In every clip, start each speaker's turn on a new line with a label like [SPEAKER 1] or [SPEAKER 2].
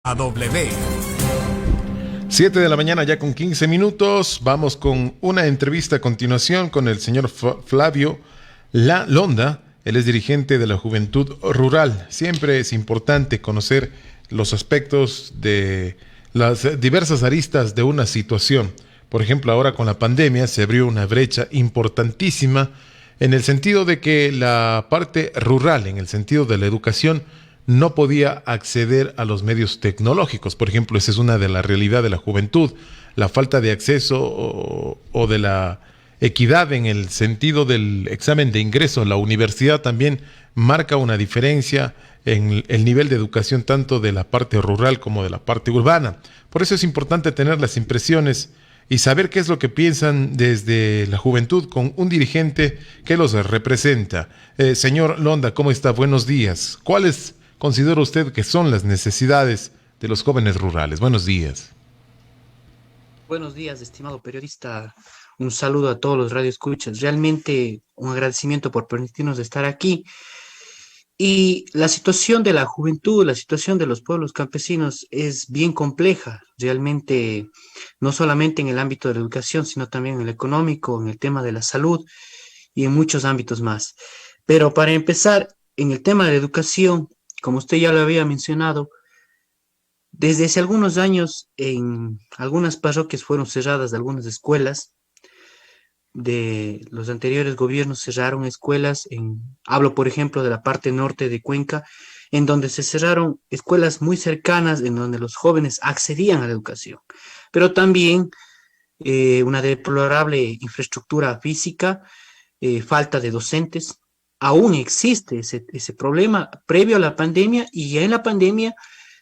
[SPEAKER 1] W.
[SPEAKER 2] 7 de la mañana ya con 15 minutos. Vamos con una entrevista a continuación con el señor Flavio Londa. Él es dirigente de la Juventud Rural. Siempre es importante conocer los aspectos de las diversas aristas de una situación. Por ejemplo, ahora con la pandemia se abrió una brecha importantísima en el sentido de que la parte rural, en el sentido de la educación, no podía acceder a los medios tecnológicos. Por ejemplo, esa es una de la realidad de la juventud, la falta de acceso o de la equidad en el sentido del examen de ingreso. La universidad también marca una diferencia en el nivel de educación tanto de la parte rural como de la parte urbana. Por eso es importante tener las impresiones y saber qué es lo que piensan desde la juventud con un dirigente que los representa. Señor Londa, ¿cómo está? Buenos días. ¿Cuáles considera usted que son las necesidades de los jóvenes rurales? Buenos días.
[SPEAKER 3] Buenos días, estimado periodista. Un saludo a todos los radioescuchas. Realmente un agradecimiento por permitirnos estar aquí. Y la situación de la juventud, la situación de los pueblos campesinos es bien compleja. Realmente, no solamente en el ámbito de la educación, sino también en el económico, en el tema de la salud y en muchos ámbitos más. Pero para empezar, en el tema de la educación, como usted ya lo había mencionado, desde hace algunos años en algunas parroquias fueron cerradas algunas escuelas. De los anteriores gobiernos cerraron escuelas hablo por ejemplo de la parte norte de Cuenca, en donde se cerraron escuelas muy cercanas en donde los jóvenes accedían a la educación, pero también una deplorable infraestructura física, falta de docentes. Aún existe ese problema previo a la pandemia, y ya en la pandemia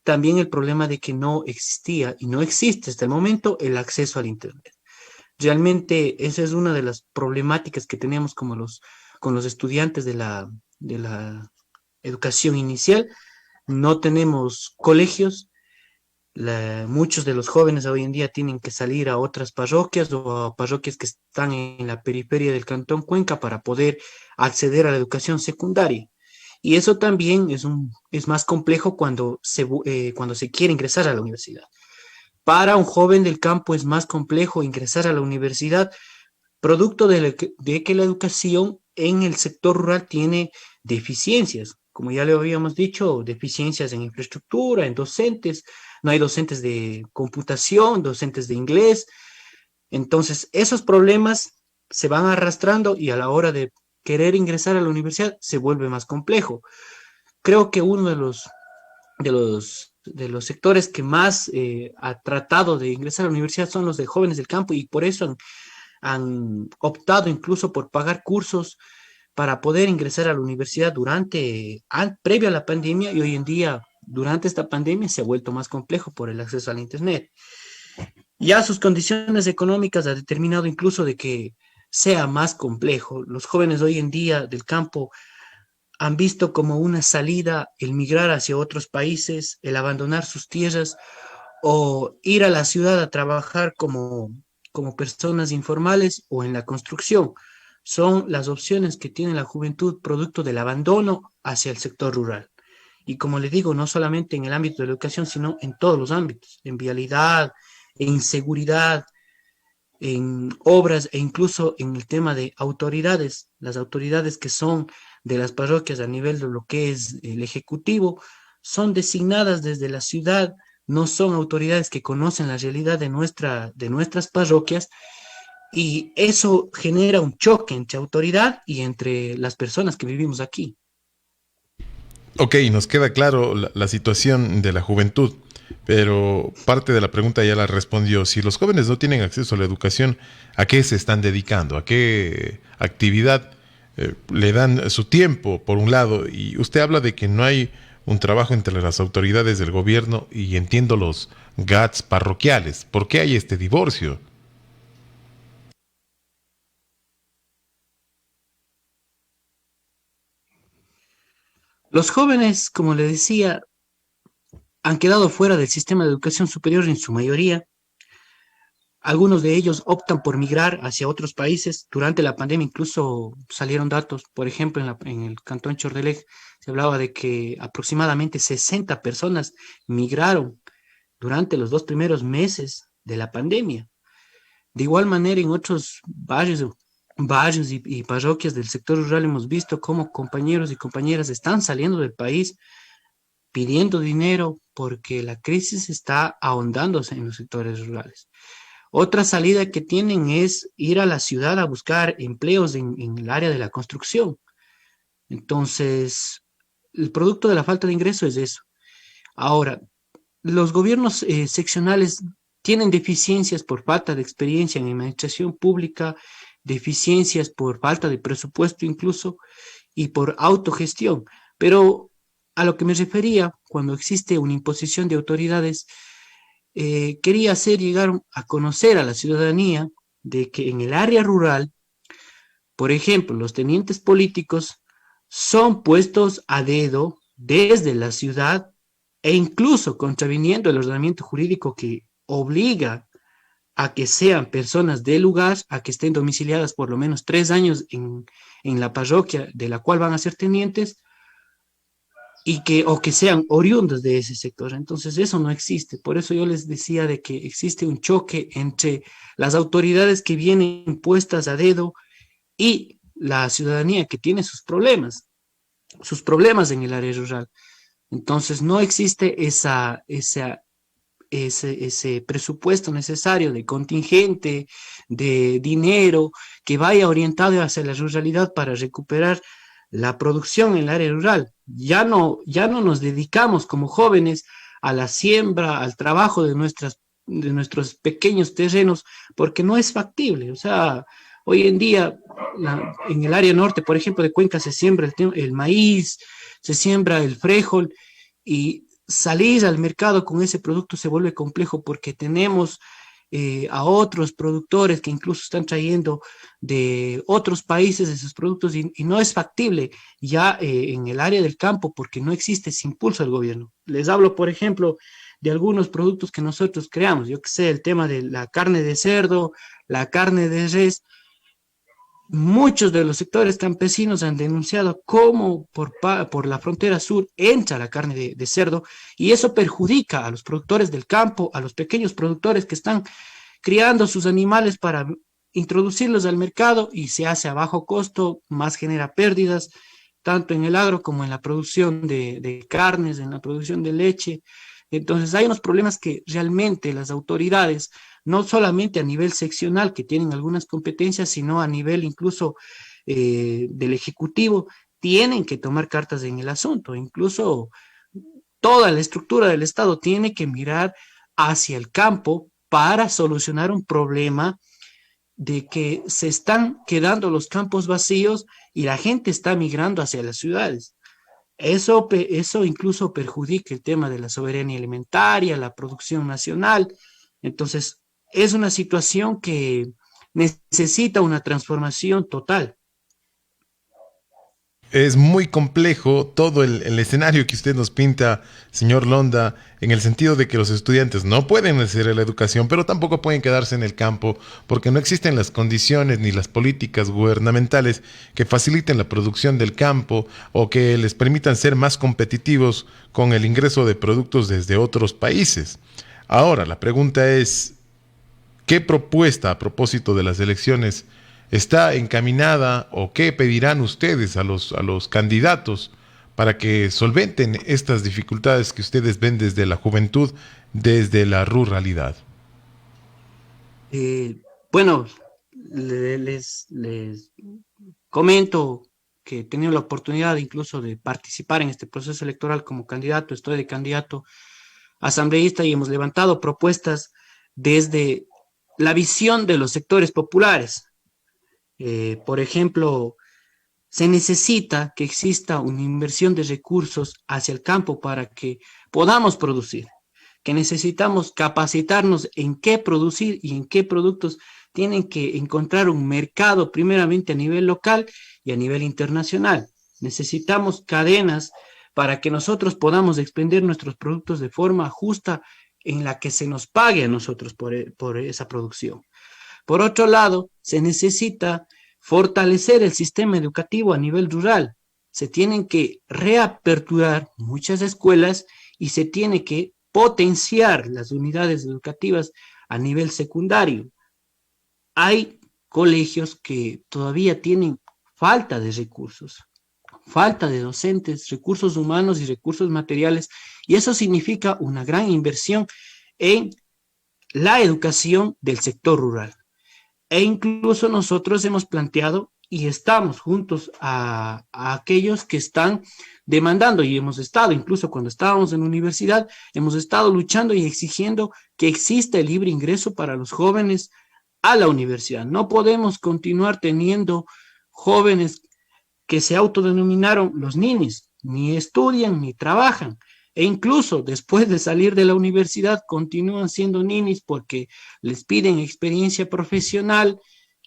[SPEAKER 3] también el problema de que no existía y no existe hasta el momento el acceso al Internet. Realmente esa es una de las problemáticas que tenemos con los estudiantes de la educación inicial. No tenemos colegios. Muchos de los jóvenes hoy en día tienen que salir a otras parroquias o a parroquias que están en la periferia del Cantón Cuenca para poder acceder a la educación secundaria. Y eso también es más complejo cuando se quiere ingresar a la universidad. Para un joven del campo es más complejo ingresar a la universidad, producto de que la educación en el sector rural tiene deficiencias. Como ya le habíamos dicho, deficiencias en infraestructura, en docentes. No hay docentes de computación, docentes de inglés. Entonces, esos problemas se van arrastrando y a la hora de querer ingresar a la universidad se vuelve más complejo. Creo que uno de los sectores que más ha tratado de ingresar a la universidad son los de jóvenes del campo, y por eso han optado incluso por pagar cursos para poder ingresar a la universidad previo a la pandemia, y hoy en día, durante esta pandemia, se ha vuelto más complejo por el acceso al Internet. Ya sus condiciones económicas ha determinado incluso de que sea más complejo. Los jóvenes hoy en día del campo han visto como una salida el migrar hacia otros países, el abandonar sus tierras o ir a la ciudad a trabajar como personas informales o en la construcción. Son las opciones que tiene la juventud producto del abandono hacia el sector rural. Y como les digo, no solamente en el ámbito de la educación, sino en todos los ámbitos, en vialidad, en seguridad, en obras e incluso en el tema de autoridades. Las autoridades que son de las parroquias a nivel de lo que es el ejecutivo son designadas desde la ciudad, no son autoridades que conocen la realidad de nuestras parroquias, y eso genera un choque entre autoridad y entre las personas que vivimos aquí.
[SPEAKER 2] Ok, nos queda claro la situación de la juventud, pero parte de la pregunta ya la respondió. Si los jóvenes no tienen acceso a la educación, ¿a qué se están dedicando? ¿A qué actividad le dan su tiempo, por un lado? Y usted habla de que no hay un trabajo entre las autoridades del gobierno y entiendo los GATS parroquiales. ¿Por qué hay este divorcio?
[SPEAKER 3] Los jóvenes, como le decía, han quedado fuera del sistema de educación superior en su mayoría. Algunos de ellos optan por migrar hacia otros países. Durante la pandemia incluso salieron datos, por ejemplo, en el cantón Chordelej se hablaba de que aproximadamente 60 personas migraron durante los 2 primeros meses de la pandemia. De igual manera, en otros barrios y parroquias del sector rural hemos visto cómo compañeros y compañeras están saliendo del país pidiendo dinero porque la crisis está ahondándose en los sectores rurales. Otra salida que tienen es ir a la ciudad a buscar empleos en el área de la construcción. Entonces, el producto de la falta de ingreso es eso. Ahora, los gobiernos seccionales tienen deficiencias por falta de experiencia en administración pública, deficiencias por falta de presupuesto incluso y por autogestión. Pero a lo que me refería cuando existe una imposición de autoridades, quería hacer llegar a conocer a la ciudadanía de que en el área rural, por ejemplo, los tenientes políticos son puestos a dedo desde la ciudad e incluso contraviniendo el ordenamiento jurídico que obliga a que sean personas del lugar, a que estén domiciliadas por lo menos 3 años en la parroquia de la cual van a ser tenientes y o que sean oriundos de ese sector. Entonces eso no existe. Por eso yo les decía de que existe un choque entre las autoridades que vienen puestas a dedo y la ciudadanía que tiene sus problemas en el área rural. Entonces no existe ese presupuesto necesario de contingente, de dinero, que vaya orientado hacia la ruralidad para recuperar la producción en el área rural. Ya no nos dedicamos como jóvenes a la siembra, al trabajo de nuestros pequeños terrenos, porque no es factible. O sea, hoy en día, en el área norte, por ejemplo, de Cuenca, se siembra el maíz, se siembra el frijol, y salir al mercado con ese producto se vuelve complejo porque tenemos a otros productores que incluso están trayendo de otros países esos productos y no es factible ya en el área del campo porque no existe ese impulso del gobierno. Les hablo, por ejemplo, de algunos productos que nosotros creamos, yo que sé, el tema de la carne de cerdo, la carne de res. Muchos de los sectores campesinos han denunciado cómo por la frontera sur entra la carne de cerdo y eso perjudica a los productores del campo, a los pequeños productores que están criando sus animales para introducirlos al mercado y se hace a bajo costo, más genera pérdidas, tanto en el agro como en la producción de carnes, en la producción de leche. Entonces hay unos problemas que realmente las autoridades, no solamente a nivel seccional, que tienen algunas competencias, sino a nivel incluso del Ejecutivo, tienen que tomar cartas en el asunto. Incluso toda la estructura del Estado tiene que mirar hacia el campo para solucionar un problema de que se están quedando los campos vacíos y la gente está migrando hacia las ciudades. Eso incluso perjudica el tema de la soberanía alimentaria, la producción nacional. Entonces, es una situación que necesita una transformación total.
[SPEAKER 2] Es muy complejo todo el escenario que usted nos pinta, señor Londa, en el sentido de que los estudiantes no pueden acceder a la educación, pero tampoco pueden quedarse en el campo porque no existen las condiciones ni las políticas gubernamentales que faciliten la producción del campo o que les permitan ser más competitivos con el ingreso de productos desde otros países. Ahora, la pregunta es, ¿qué propuesta a propósito de las elecciones está encaminada o qué pedirán ustedes a los candidatos para que solventen estas dificultades que ustedes ven desde la juventud, desde la ruralidad?
[SPEAKER 3] Eh, bueno, les comento que he tenido la oportunidad incluso de participar en este proceso electoral como candidato, estoy de candidato asambleísta y hemos levantado propuestas desde la visión de los sectores populares. Por ejemplo, se necesita que exista una inversión de recursos hacia el campo para que podamos producir, que necesitamos capacitarnos en qué producir y en qué productos tienen que encontrar un mercado primeramente a nivel local y a nivel internacional. Necesitamos cadenas para que nosotros podamos expender nuestros productos de forma justa en la que se nos pague a nosotros por esa producción. Por otro lado, se necesita fortalecer el sistema educativo a nivel rural. Se tienen que reaperturar muchas escuelas y se tiene que potenciar las unidades educativas a nivel secundario. Hay colegios que todavía tienen falta de recursos, falta de docentes, recursos humanos y recursos materiales, y eso significa una gran inversión en la educación del sector rural. E incluso nosotros hemos planteado y estamos juntos a aquellos que están demandando, y hemos estado, incluso cuando estábamos en la universidad, hemos estado luchando y exigiendo que exista el libre ingreso para los jóvenes a la universidad. No podemos continuar teniendo jóvenes que se autodenominaron los ninis, ni estudian ni trabajan, e incluso después de salir de la universidad continúan siendo ninis porque les piden experiencia profesional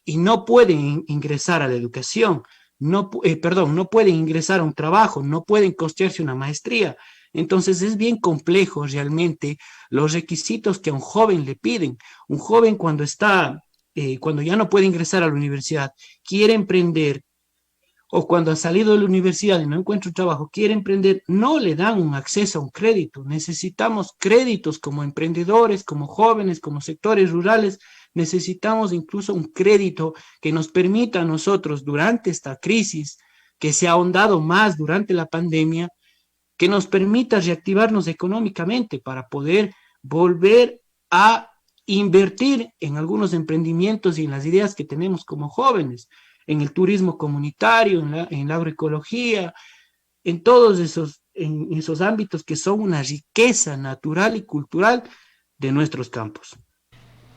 [SPEAKER 3] y no pueden ingresar a la educación, no pueden ingresar a un trabajo, no pueden costearse una maestría. Entonces es bien complejo realmente los requisitos que a un joven le piden. Un joven cuando ya no puede ingresar a la universidad, quiere emprender, o cuando ha salido de la universidad y no encuentra un trabajo, quiere emprender, no le dan un acceso a un crédito. Necesitamos créditos como emprendedores, como jóvenes, como sectores rurales. Necesitamos incluso un crédito que nos permita a nosotros durante esta crisis, que se ha ahondado más durante la pandemia, que nos permita reactivarnos económicamente para poder volver a invertir en algunos emprendimientos y en las ideas que tenemos como jóvenes, en el turismo comunitario, en la agroecología, en esos ámbitos que son una riqueza natural y cultural de nuestros campos.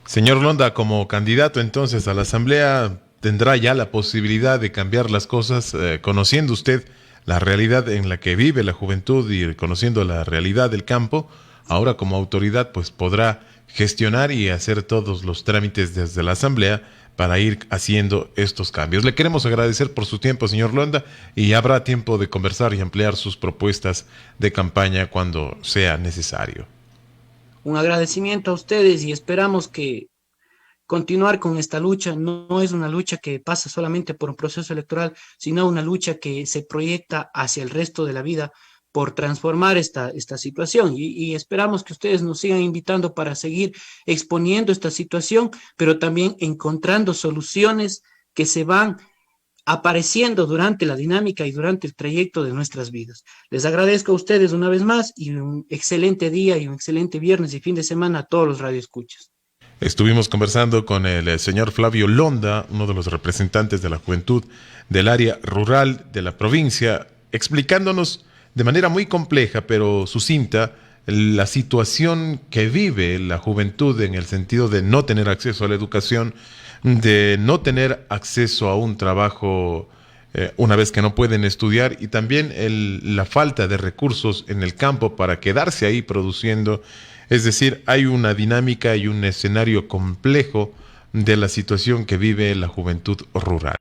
[SPEAKER 2] Señor Londa, como candidato entonces a la Asamblea, tendrá ya la posibilidad de cambiar las cosas, conociendo usted la realidad en la que vive la juventud y conociendo la realidad del campo. Ahora como autoridad pues podrá gestionar y hacer todos los trámites desde la Asamblea para ir haciendo estos cambios. Le queremos agradecer por su tiempo, señor Londa, y habrá tiempo de conversar y ampliar sus propuestas de campaña cuando sea necesario.
[SPEAKER 3] Un agradecimiento a ustedes y esperamos que continuar con esta lucha no es una lucha que pasa solamente por un proceso electoral, sino una lucha que se proyecta hacia el resto de la vida por transformar esta situación y esperamos que ustedes nos sigan invitando para seguir exponiendo esta situación, pero también encontrando soluciones que se van apareciendo durante la dinámica y durante el trayecto de nuestras vidas. Les agradezco a ustedes una vez más y un excelente día y un excelente viernes y fin de semana a todos los radioescuchas.
[SPEAKER 2] Estuvimos conversando con el señor Flavio Londa, uno de los representantes de la juventud del área rural de la provincia, explicándonos de manera muy compleja pero sucinta la situación que vive la juventud en el sentido de no tener acceso a la educación, de no tener acceso a un trabajo una vez que no pueden estudiar, y también la falta de recursos en el campo para quedarse ahí produciendo. Es decir, hay una dinámica y un escenario complejo de la situación que vive la juventud rural.